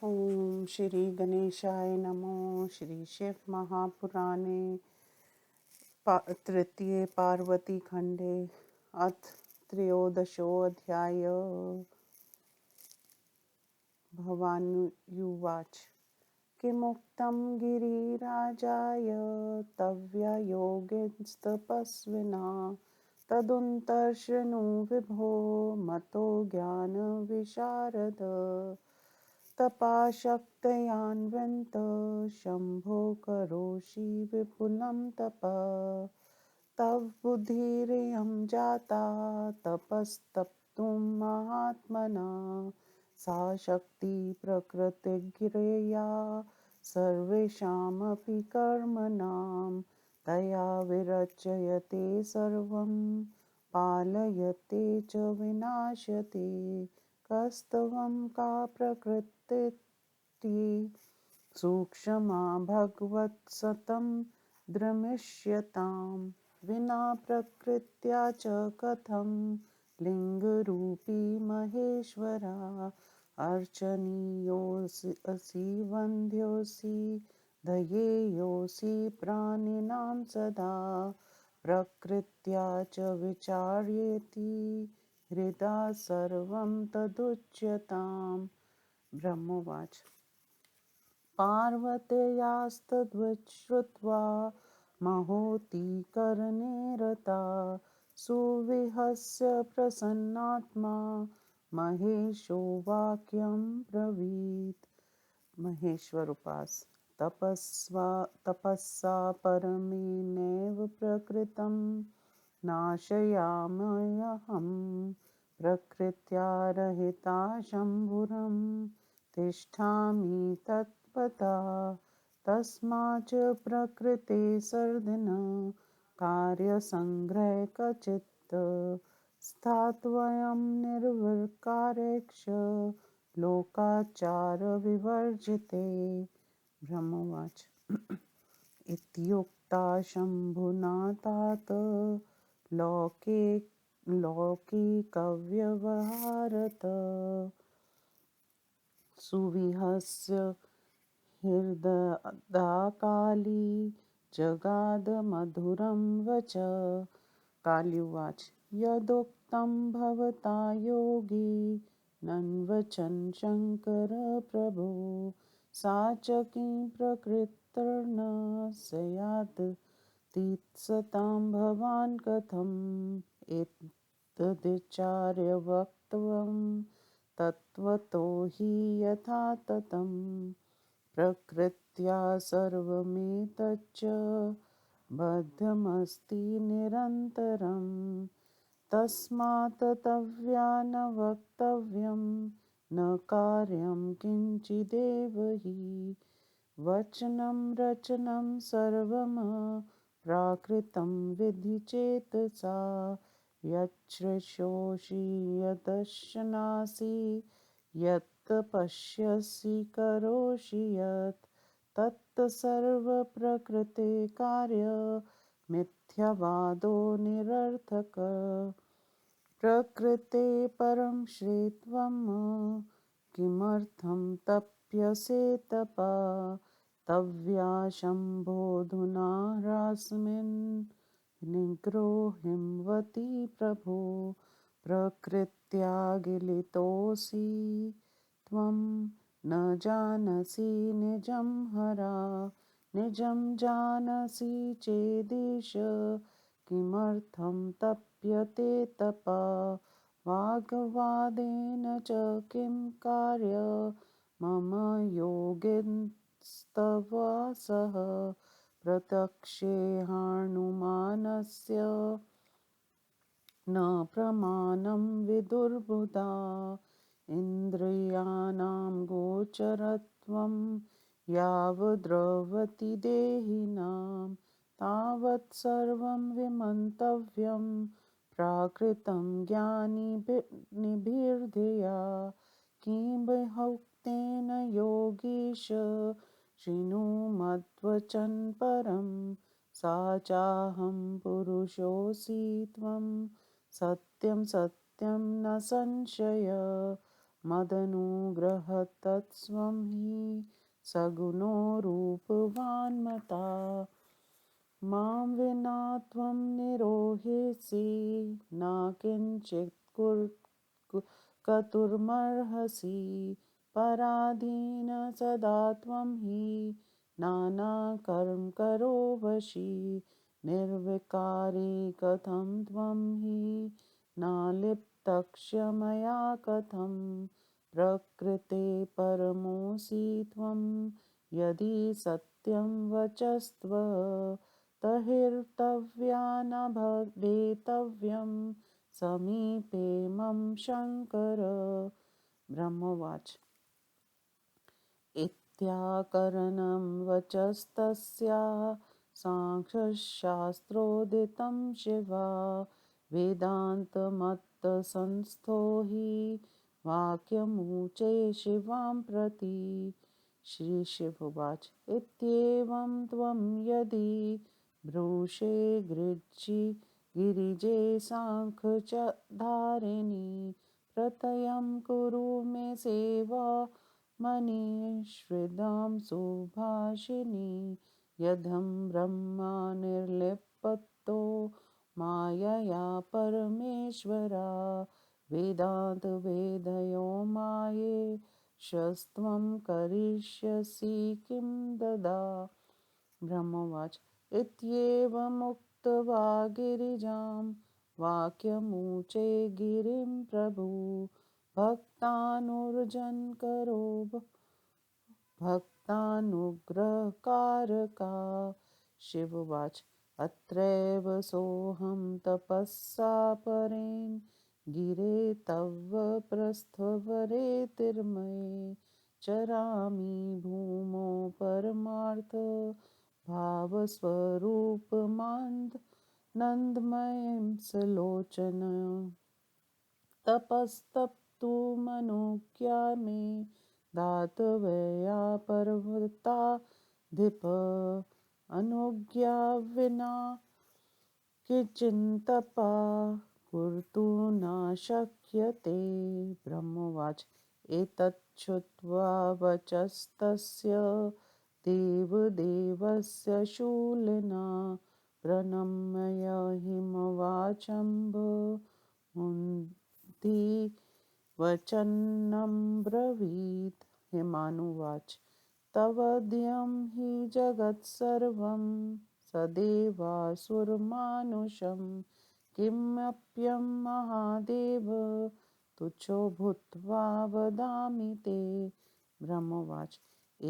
ओम श्री गणेशाय नमो। श्री शिव महापुराणे तृतीये पार्वती खंडे अथ त्रयोदशोऽध्याय। भवानुवाच किमुक्तं गिरिराजाय तव्य योगिनस्तपस्विना तदुन्तर्शृणु विभो मतो ज्ञानविशारद। तपाशक्तयान्वन्त शम्भो करोषि विपुलं तपः तव बुद्धिरियं जाता तपस्तप्तुं महात्मना। सा शक्ति प्रकृतिगिरया सर्वेषामपि कर्मणां तया विरच्यते सर्वं पालयते च विनाशते। कस्तवं का प्रकृतिः सूक्ष्मा भगवत्सतं द्रमिष्यताम् विना प्रकृत्या च कथं लिङ्गरूपी महेश्वरा। अर्चनीयोऽसि वन्द्योऽसि दयेयोऽसि प्राणिनां सदा प्रकृत्या च विचार्येति हृदा सर्वं तदुच्यताम्। ब्रह्मोवाच पार्वत्यास्तद्वच्छ्रुत्वा महोत्तीकरणे रता सुविहस्य प्रसन्नात्मा महेशो वाक्यं ब्रवीत्। महेश्वर उवाच तपसा परमेनैव प्रकृतं नाशयाम्यहं प्रकृत्या रहिता शम्भुरं तिष्ठामि तत्पदा। तस्माच्च प्रकृते सर्दिन कार्यसङ्ग्रहे क्वचित् स्थात्वयं निर्विकारेक्ष लोकाचारविवर्जिते। ब्रह्मोवाच इत्युक्ता शम्भुना तात लौकिकव्यवहारत सुविहस्य हृदयाकाली जगाद मधुरं वच। काल्युवाच यदुक्तं भवता योगी नन्वचन् शङ्कर प्रभो सा च किं प्रकृतिर्न स्यात् तीत्सतां भवान् कथम् एतदिचार्य वक्तव्यं तत्त्वतो हि यथा ततं प्रकृत्या सर्वमेतच्च बद्धमस्ति निरन्तरं। तस्मात् तत्त्वया न वक्तव्यं न कार्यं किञ्चिदेव हि वचनं रचनं सर्वं प्राकृतं विधि चेतसा। यच्छ्रेष्योषि यदश्नासि यत् पश्यसि करोषि यत् तत् सर्वप्रकृते कार्य मिथ्यावादो निरर्थक। प्रकृते परं श्रेत्वं किमर्थं तप्यसे तपा तव्या शम्भोऽधुना ह्रास्मिन् निग्रोहिंवति प्रभो। प्रकृत्या गिलितोऽसि त्वं न जानसि निजं हरा निजं जानसि चेदीश किमर्थं तप्यते तपा। वाग्वादेन च किं कार्य मम योगिनस्तव सह प्रत्यक्षेहानुमानस्य न प्रमाणं विदुर्बुधा। इन्द्रियाणां गोचरत्वं यावद्रवति देहिनां तावत् सर्वं विमन्तव्यं प्राकृतं ज्ञानिभिर्धिया। किं योगीश शृणु मद्वचनं परं सा चाहं पुरुषोऽसि त्वं सत्यं सत्यं न संशय। मदनुग्रहतत्स्वं हि सगुणो रूपवान्मता मां विना त्वं निरोहेसि न किञ्चित् कर्तुमर्हसि पराधीन सदा त्वं हि नानाकर्मकरो वशी निर्विकारे कथं त्वं हि न लिप्तक्ष्यमया कथं प्रकृते परमोऽसि त्वं यदि सत्यं वचस्त्व तर्हिर्तव्या न भेतव्यं समीपे मम शङ्कर ब्रह्मवाच इत्याकरणं वचस्तस्याः साङ्ख्यशास्त्रोदितं शिवा वेदान्तमत्तसंस्थो हि वाक्यमुचे शिवां प्रति श्रीशिवोवाच इत्येवं त्वं यदि ब्रूषे गिरिजे साङ्ख्यधारिणि प्रत्ययं कुरु मे सेवा मनीष्विदां सुभाषिणी यदहं ब्रह्मा निर्लिप्तो मायया परमेश्वरा वेदान्तवेदयो माये शस्त्वं करिष्यसि किं ददा ब्रह्मवाच इत्येवमुक्त्वा गिरिजां वाक्यमुचे गिरिं प्रभु भक्तानुर्जनकरो भक्तानुग्रहकारका शिववाच अत्रैव सोऽहं तपःसा परेण गिरे तव प्रस्थवरेतिर्मये चरामि भूमौ परमार्थ भावस्वरूपमानन्दमयं सलोचन तपस्तप्तु मनुज्ञा मे दातव्या पर्वताधिप अनुज्ञा विना किञ्चिन्तपा कर्तुं न शक्यते ब्रह्मवाच एतच्छ्रुत्वा वचस्तस्य देवदेवस्य शूलिना प्रणम्य हिमवाचम्ब मुञ्ति वचनमब्रवीत् हिमानुवाच तवद्यं हि जगत्सर्वं सदेवासुरमानुषं किमप्यं महादेव तुच्छो भूत्वा वदामि ते ब्रह्मवाच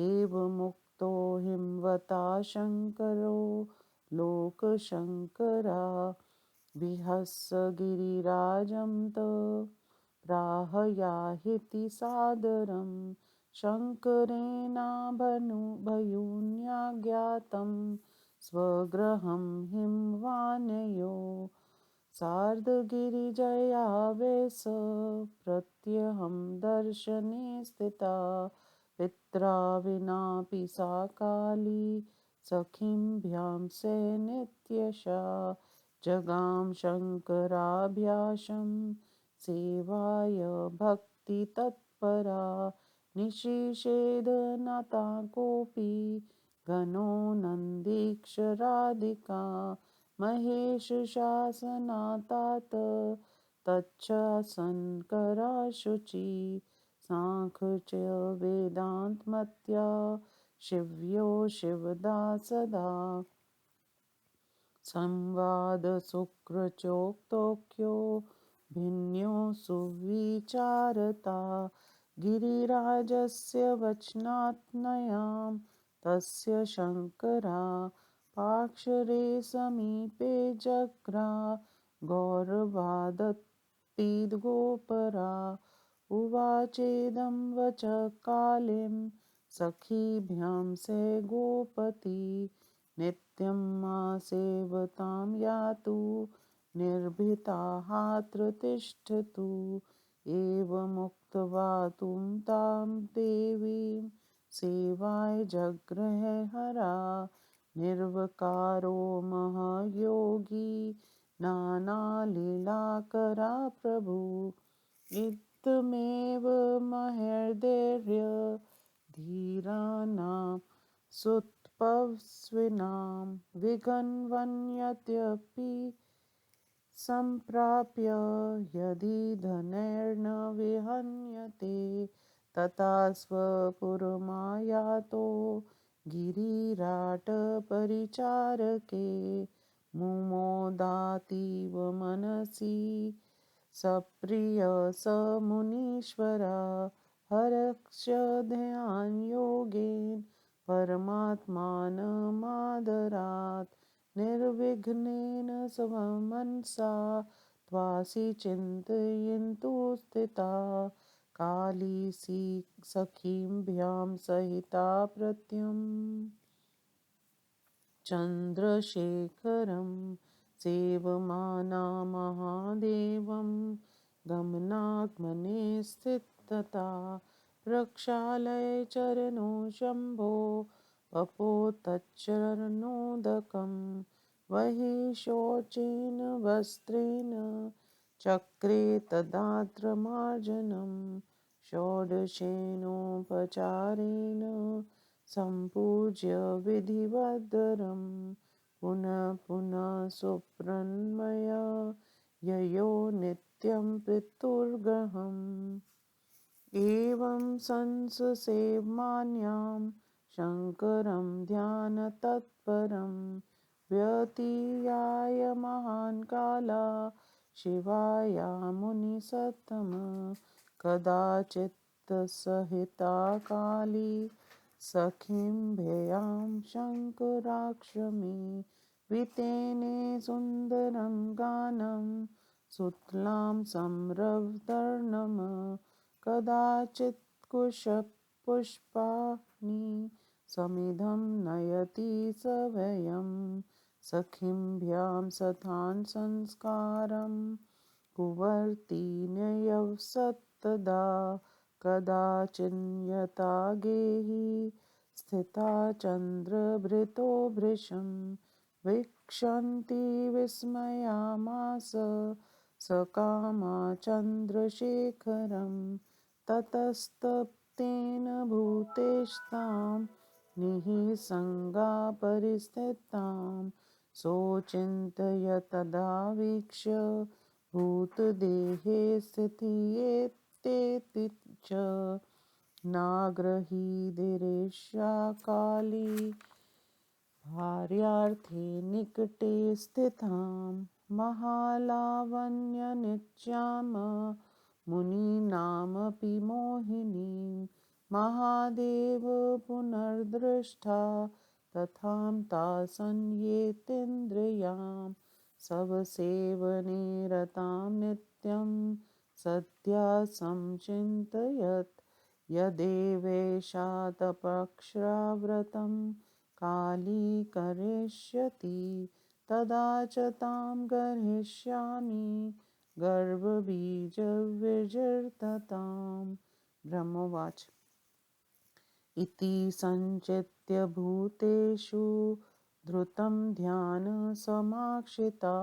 एवमुक्तो हिमवता शङ्करो लोकशङ्करा विहस्य गिरिराजं प्राहयाहीति सादरं शङ्करेणाभयून्याज्ञातं स्वगृहं हिमवानयो सार्धगिरिजयावेश प्रत्यहं दर्शने स्थिता पित्रा विनापि सा काली सखीभ्यां स नित्यशा जगाम शङ्कराभ्यासं सेवाय भक्तितत्परा निशिषेधनता कोऽपि गणो नन्दीक्षराधिका महेशशासनातात तच्चासनकराशुचि साङ्ख्य वेदान्तमत्या शिव्यो शिवदा सदा संवादसुकृचोक्तोक्यो भिन्यो सुविचारता गिरिराजस्य वचनात्नयां तस्य शङ्करा पाक्षरे समीपे जग्रा गौरवादत्तिद्गोपरा उवाचेदं वच कालीं सखीभ्यां स गोपति नित्यं मा सेवतां यातु निर्भीताहात्र तिष्ठतु एवमुक्त्वा तुं तां देवीं सेवाय जगृहे हरा निर्वकारो महायोगी नानालीलाकरा प्रभु तमेव महर्दैर्य धीराणां सुतपस्विनां विगन्वन्यत्यपि सम्प्राप्य यदि धनैर्न विहन्यते तथा स्वपुरमायातो गिरिराटपरिचारके मुमोदातीव मनसि सप्रिय स मुनीश्वरा हरक्ष ध्यानयोगेन परमात्मानमादरात् निर्विघ्नेन स्वमनसा त्वासि चिन्तयन्तु स्थिता काली सखीभ्यां सहिता प्रत्यं चन्द्रशेखरं सेवमाना महादेवं गमनागमने स्थितता प्रक्षालय चरणो शम्भो पपो तच्चरणोदकं वहि शौचेन वस्त्रेण चक्रे तदात्रमार्जनं षोडशेनोपचारेण सम्पूज्य विधिवदरं पुनः पुनः सुप्रणमय ययो नित्यं पितुर्गृहम् एवं संससेवमान्यां शङ्करं ध्यानतत्परं व्यतीयाय महान् काला शिवाया मुनिसत्तम कदाचित् सहिता काली सखीभ्यां शङ्कराक्षमे वितेने सुन्दरं गानं सुतलां संरवतर्णम कदाचित् कुशपुष्पाणि समिधं नयति सभयं सखीभ्यां सतान् संस्कारं कुर्वती न्यवसत्तदा कदाचिन्यता गेहि स्थिता चन्द्रभृतो भृशं वीक्षन्ति विस्मयामास सकामा चन्द्रशेखरं ततस्तप्तेन भूतेस्तां निःसङ्गा परिस्थितां सोचिन्तय तदा वीक्ष्य भूतदेहे स्थितियेतेति च नागृहीदिरेषा काली भार्यार्थे निकटे स्थितां महालावण्यनित्यां मुनीनामपि मोहिनीं महादेव पुनर्दृष्टा तथां तासन् येतेन्द्रियां सवसेवने रतां नित्यं सद्या संचिन्तयत् यदेवेशा तपक्षाव्रतं काली करिष्यति तदा च तां गर्हिष्यामि गर्भबीजविर्जिततां ब्रह्मोवाच इति सञ्चित्य भूतेषु धृतं ध्यानसमाक्षिता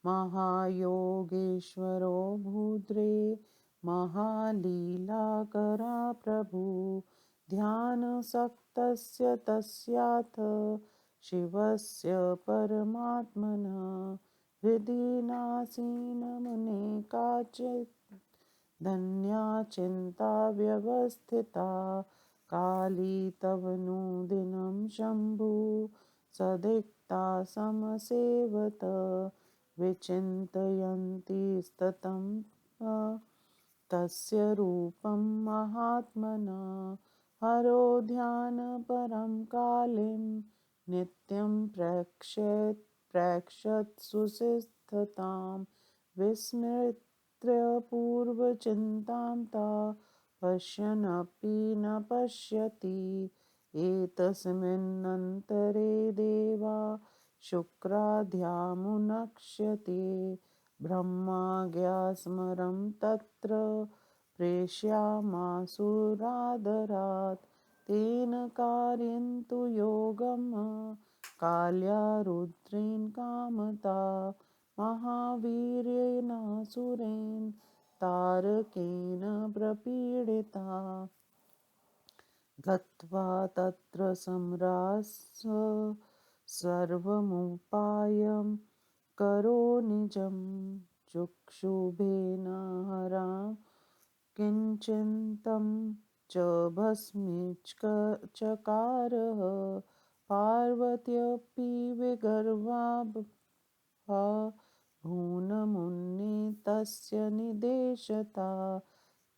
महायोगेश्वरो भूद्रे महालीलाकरा प्रभु ध्यानसक्तस्य तस्याथ शिवस्य परमात्मनः हृदि नासीनमुने काचित् धन्या चिन्ता व्यवस्थिता काली तव नूदिनं शम्भु सदिक्ता समसेवत विचिन्तयन्ति स्ततं तस्य रूपं महात्मना हरो ध्यानपरं कालीं नित्यं प्रेक्षत्सु सुस्थितां विस्मृत्य पूर्वचिन्तां ता पश्यन्नपि न पश्यति एतस्मिन्नन्तरे देवा शुक्राद्यामुनक्ष्यते ब्रह्माज्ञास्मरं तत्र प्रेष्यामासुरादरात् तेन कारयन्तु योगं काल्या रुद्रेण कामता महावीर्येणासुरेण तारकेण प्रपीडिता। गत्वा तत्र सम्रास्य सर्वमुपायं करो निजं। चुक्षुभेन हरा किञ्चिन्तं च भस्मीचकारः। पार्वत्यपि विगर्वाः भूनमुन्नीतस्य निदेशता।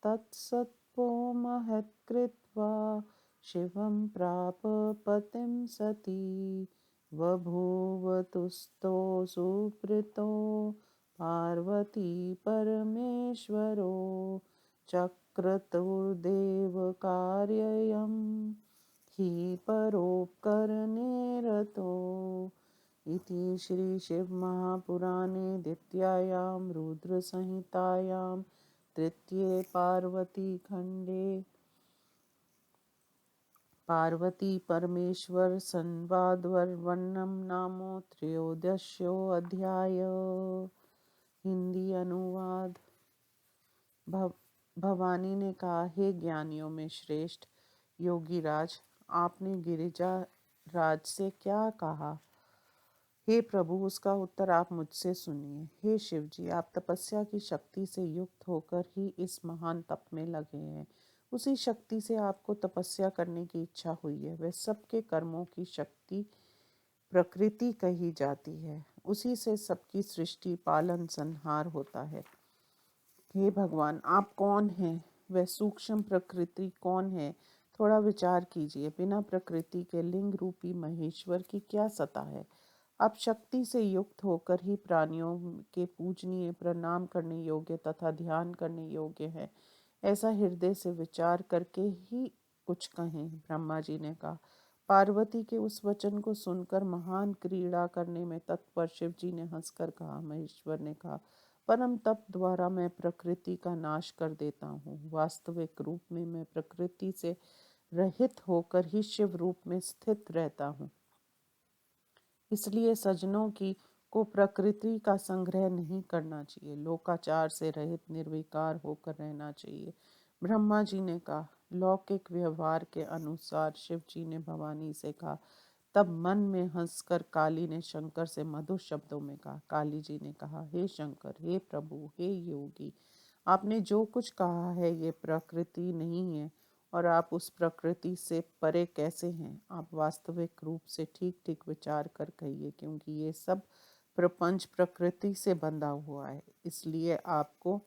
तत्सत्त्वो महत्कृत्वा शिवं प्राप पतिं सती। बभूवतुस्तो सुप्रीतो पार्वती परमेश्वरो। चक्रतुर्देवकार्यं हि परोपकरणे रतो। इति श्री शिव महापुराणे द्वितीयायां रुद्रसंहितायां तृतीये पार्वती खंडे पार्वती परमेश्वर संवादवर्णनम नामो त्रयोदशोऽध्याय। हिंदी अनुवाद। भवानी ने कहा, हे ज्ञानियों में श्रेष्ठ योगीराज, आपने गिरिजा राज से क्या कहा? हे प्रभु, उसका उत्तर आप मुझसे सुनिए। हे शिव जी, आप तपस्या की शक्ति से युक्त होकर ही इस महान तप में लगे हैं। उसी शक्ति से आपको तपस्या करने की इच्छा हुई है। वह सबके कर्मों की शक्ति प्रकृति कही जाती है। उसी से सबकी सृष्टि, पालन, संहार होता है। हे भगवान, आप कौन हैं? वह सूक्ष्म प्रकृति कौन है? थोड़ा विचार कीजिए। बिना प्रकृति के लिंग रूपी महेश्वर की क्या सत्ता है? आप शक्ति से युक्त होकर ही प्राणियों के पूजनीय, प्रणाम करने योग्य तथा ध्यान करने योग्य है। ऐसा हृदय से विचार करके ही कुछ कहें। ब्रह्मा जी ने कहा। पार्वती के उस वचन को सुनकर महान क्रीड़ा करने में तत्पर शिव जी ने हंसकर कहा। महेश्वर ने कहा, परम तप द्वारा मैं प्रकृति का नाश कर देता हूँ। वास्तविक रूप में मैं प्रकृति से रहित होकर ही शिव रूप में स्थित रहता हूँ। इसलिए सज्जनों की को प्रकृति का संग्रह नहीं करना चाहिए। लोकाचार से रहित निर्विकार होकर रहना चाहिए। ब्रह्मा जी ने कहा। लौकिक व्यवहार के अनुसार शिव जी ने भवानी से कहा। तब मन में हंसकर काली ने शंकर से मधुर शब्दों में कहा। काली जी ने कहा, हे शंकर, हे प्रभु, हे योगी, आपने जो कुछ कहा है ये प्रकृति नहीं है और आप उस प्रकृति से परे कैसे हैं? आप वास्तविक रूप से ठीक ठीक विचार कर कहिए, क्योंकि ये सब प्रपंच प्रकृति से बंधा हुआ है। इसलिए आपको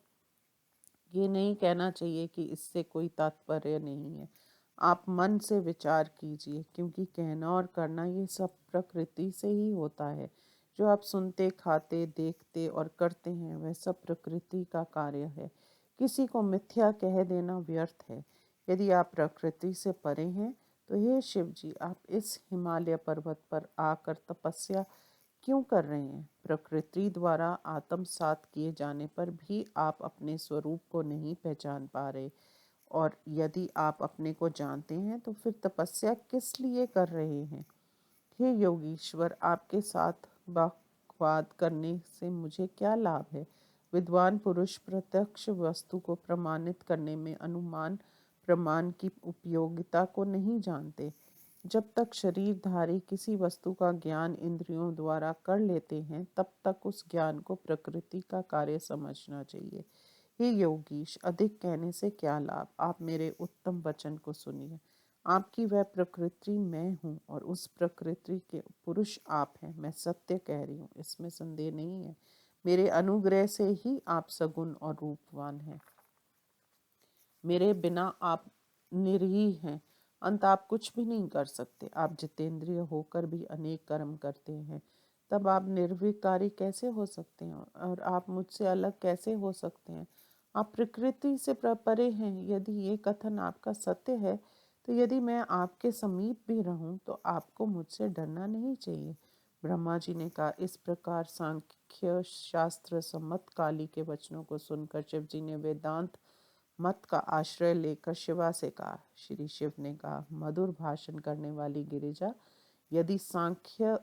ये नहीं कहना चाहिए कि इससे कोई तात्पर्य नहीं है। आप मन से विचार कीजिए, क्योंकि कहना और करना ये सब प्रकृति से ही होता है। जो आप सुनते, खाते, देखते और करते हैं वह सब प्रकृति का कार्य है। किसी को मिथ्या कह देना व्यर्थ है। यदि आप प्रकृति से परे हैं तो हे शिव जी, आप इस हिमालय पर्वत पर आकर तपस्या क्यों कर रहे हैं? प्रकृति द्वारा आत्मसात किए जाने पर भी आप अपने स्वरूप को नहीं पहचान पा रहे, और यदि आप अपने को जानते हैं तो फिर तपस्या किस लिए कर रहे हैं? हे योगीश्वर, आपके साथ वाद करने से मुझे क्या लाभ है? विद्वान पुरुष प्रत्यक्ष वस्तु को प्रमाणित करने में अनुमान प्रमाण की उपयोगिता को नहीं जानते। जब तक शरीरधारी किसी वस्तु का ज्ञान इंद्रियों द्वारा कर लेते हैं, तब तक उस ज्ञान को प्रकृति का कार्य समझना चाहिए। हे योगीश, अधिक कहने से क्या लाभ? आप मेरे उत्तम वचन को सुनिए। आपकी वह प्रकृति मैं हूँ और उस प्रकृति के पुरुष आप हैं। मैं सत्य कह रही हूँ, इसमें संदेह नहीं है। मेरे अनुग्रह से ही आप सगुण और रूपवान हैं। मेरे बिना आप निरीह हैं। अंत आप कुछ भी नहीं कर सकते। आप जितेंद्रिय होकर भी अनेक कर्म करते हैं, तब आप निर्विकारी कैसे हो सकते हैं? और आप मुझसे अलग कैसे हो सकते हैं? आप प्रकृति से परे हैं। यदि ये कथन आपका सत्य है, तो यदि मैं आपके समीप भी रहूं तो आपको मुझसे डरना नहीं चाहिए। ब्रह्मा जी ने कहा। इस प्रकार सांख्य शास्त्र सम्मत काली के वचनों को सुनकर शिव जी ने वेदांत मत का आश्रय लेकर शिवा से कहा। श्री शिव ने कहा, मधुर भाषण करने वाली गिरिजा, यदि सांख्य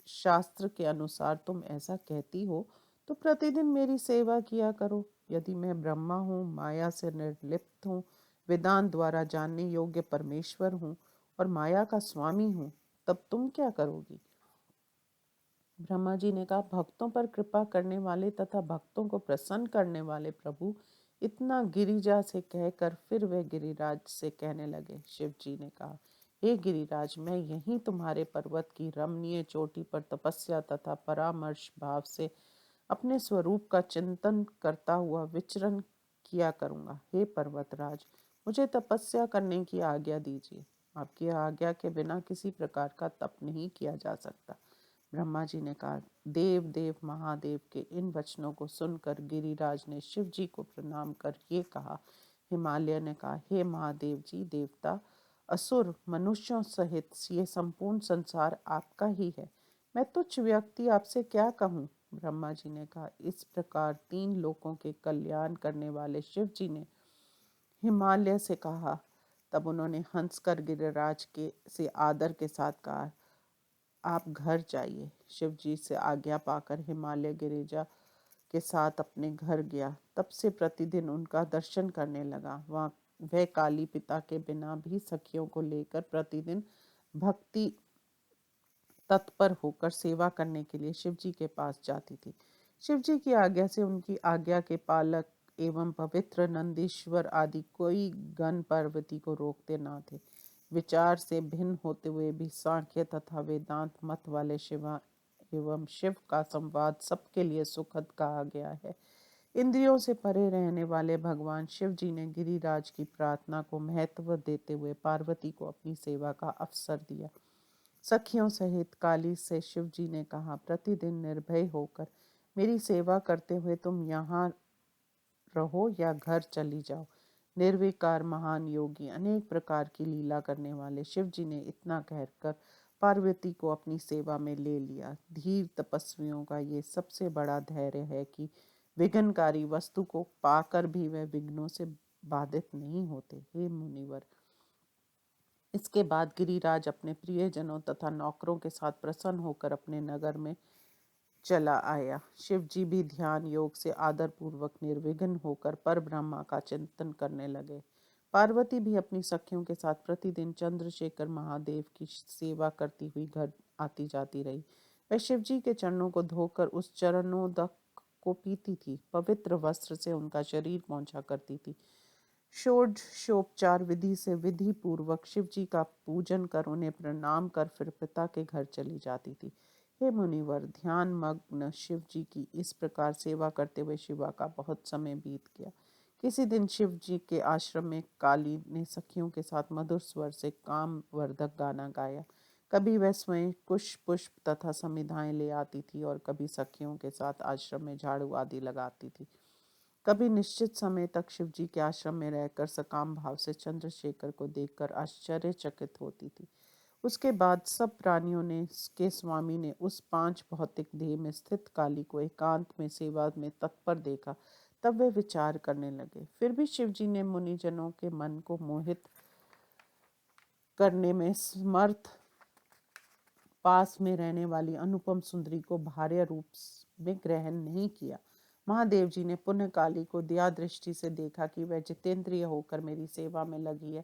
शास्त्र के अनुसार तुम ऐसा कहती हो तो प्रतिदिन मेरी सेवा किया करो। यदि मैं ब्रह्मा हूँ, माया से निर्लिप्त हूँ, वेदांत द्वारा जानने योग्य परमेश्वर हूँ और माया का स्वामी हूँ, तब तुम क्या करोगी? ब्रह्मा जी ने कहा, भक्तों पर कृपा करने वाले तथा भक्तों को प्रसन्न करने वाले प्रभु। इतना गिरिजा से कहकर फिर वे गिरिराज से कहने लगे। शिव जी ने कहा, हे गिरिराज, मैं यहीं तुम्हारे पर्वत की रमणीय चोटी पर तपस्या तथा परामर्श भाव से अपने स्वरूप का चिंतन करता हुआ विचरण किया करूंगा। हे पर्वतराज, मुझे तपस्या करने की आज्ञा दीजिए। आपकी आज्ञा के बिना किसी प्रकार का तप नहीं किया जा सकता। ब्रह्मा जी ने कहा। देव देव महादेव के इन वचनों को सुनकर गिरिराज ने शिव जी को प्रणाम कर ये कहा। हिमालय ने कहा, हे महादेव जी, देवता, असुर, मनुष्यों सहित ये संपूर्ण संसार आपका ही है। मैं तुच्छ व्यक्ति आपसे क्या कहूँ? ब्रह्मा जी ने कहा। इस प्रकार तीन लोकों के कल्याण करने वाले शिव जी ने हिमालय से कहा। तब उन्होंने हंसकर गिरिराज के से आदर के साथ कहा, आप घर जाइए। शिव जी से आज्ञा पाकर हिमालय गिरिजा के साथ अपने घर गया। तब से प्रतिदिन उनका दर्शन करने लगा। वह काली पिता के बिना भी सखियों को लेकर प्रतिदिन भक्ति तत्पर होकर सेवा करने के लिए शिव जी के पास जाती थी। शिव जी की आज्ञा से उनकी आज्ञा के पालक एवं पवित्र नंदीश्वर आदि कोई गण पार्वती को रोकते ना थे। विचार से भिन्न होते हुए भी सांख्य तथा वेदांत मत वाले शिवा एवं शिव का संवाद सबके लिए सुखद कहा गया है। इंद्रियों से परे रहने वाले भगवान शिव जी ने गिरिराज की प्रार्थना को महत्व देते हुए पार्वती को अपनी सेवा का अवसर दिया। सखियों सहित काली से शिव जी ने कहा, प्रतिदिन निर्भय होकर मेरी सेवा करते हुए तुम यहाँ रहो या घर चली जाओ। निर्विकार महान योगी, अनेक प्रकार की लीला करने वाले शिव जी ने इतना कहकर पार्वती को अपनी सेवा में ले लिया। धीर तपस्वियों का ये सबसे बड़ा धैर्य है कि विघ्नकारी वस्तु को पाकर भी वह विघ्नों से बाधित नहीं होते। हे मुनिवर, इसके बाद गिरिराज अपने प्रियजनों तथा नौकरों के साथ प्रसन्न होकर अपने नगर में चला आया। शिव जी भी ध्यान योग से आदर पूर्वक निर्विघ्न होकर पर ब्रह्मा का चिंतन करने लगे। पार्वती भी अपनी सखियों के साथ प्रतिदिन चंद्रशेखर महादेव की सेवा करती हुई घर आती जाती रही। वह शिव जी के चरणों को धोकर उस चरणोदक को पीती थी, पवित्र वस्त्र से उनका शरीर पोंछा करती थी। षोडशोपचार विधि से विधि पूर्वक शिव जी का पूजन कर उन्हें प्रणाम कर फिर पिता के घर चली जाती थी। हे मुनिवर, ध्यान मग्न शिव जी की इस प्रकार सेवा करते हुए शिवा का बहुत समय बीत गया। किसी दिन शिव जी के आश्रम में काली ने सखियों के साथ मधुर स्वर से काम वर्धक गाना गाया। कभी वह स्वयं कुश पुष्प तथा समिधाएं ले आती थी और कभी सखियों के साथ आश्रम में झाड़ू आदि लगाती थी। कभी निश्चित समय तक शिव जी के आश्रम में रहकर सकाम भाव से चंद्रशेखर को देखकर आश्चर्यचकित होती थी। उसके बाद सब प्राणियों ने के स्वामी ने उस पांच भौतिक देह में स्थित काली को एकांत में सेवा में तत्पर देखा। तब वे विचार करने लगे। फिर भी शिव जी ने मुनिजनों के मन को मोहित करने में समर्थ पास में रहने वाली अनुपम सुंदरी को भार्य रूप में ग्रहण नहीं किया। महादेव जी ने पुनः काली को दया दृष्टि से देखा कि वह जितेंद्रिय होकर मेरी सेवा में लगी है।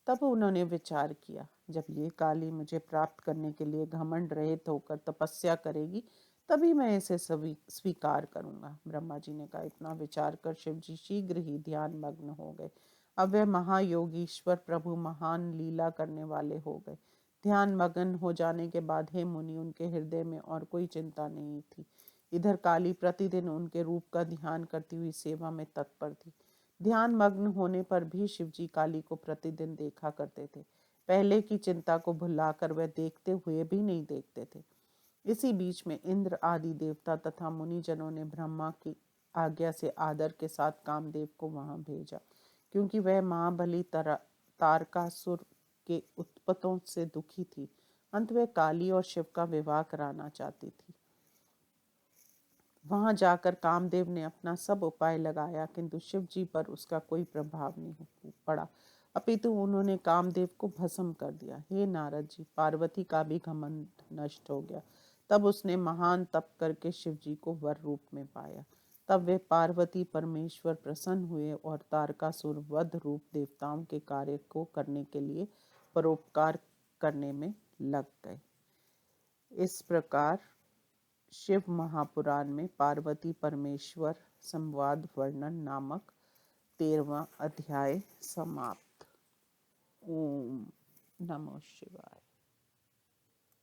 तब उन्होंने विचार किया, जब ये काली मुझे प्राप्त करने के लिए घमंड रहित होकर तपस्या करेगी, तभी मैं इसे स्वीकार करूंगा। ब्रह्मा जी ने कहा। इतना विचार कर शिव जी शीघ्र ही ध्यान मग्न हो गए। अब वह महायोगीश्वर प्रभु महान लीला करने वाले हो गए। ध्यान मग्न हो जाने के बाद हे मुनि, उनके हृदय में और कोई चिंता नहीं थी। इधर काली प्रतिदिन उनके रूप का ध्यान करती हुई सेवा में तत्पर थी। ध्यान मग्न होने पर भी शिवजी काली को प्रतिदिन देखा करते थे। पहले की चिंता को भुलाकर वह देखते हुए भी नहीं देखते थे। इसी बीच में इंद्र आदि देवता तथा मुनिजनों ने ब्रह्मा की आज्ञा से आदर के साथ कामदेव को वहां भेजा, क्योंकि वह महाबली तारकासुर के उत्पतों से दुखी थी। अंत वह काली और शिव का विवाह कराना चाहती थी। वहां जाकर कामदेव ने अपना सब उपाय लगाया, किंतु शिव जी पर उसका कोई प्रभाव नहीं पड़ा, अपितु उन्होंने कामदेव को भस्म कर दिया। हे नारद जी, पार्वती का भी घमंड नष्ट हो गया। तब उसने महान तप करके शिव जी को वर रूप में पाया। तब वे पार्वती परमेश्वर प्रसन्न हुए और तारकासुर वध रूप देवताओं के कार्य को करने के लिए परोपकार करने में लग गए। इस प्रकार शिव महापुराण में पार्वती परमेश्वर संवाद वर्णन नामक 13वां अध्याय समाप्त। ओम नमः शिवाय।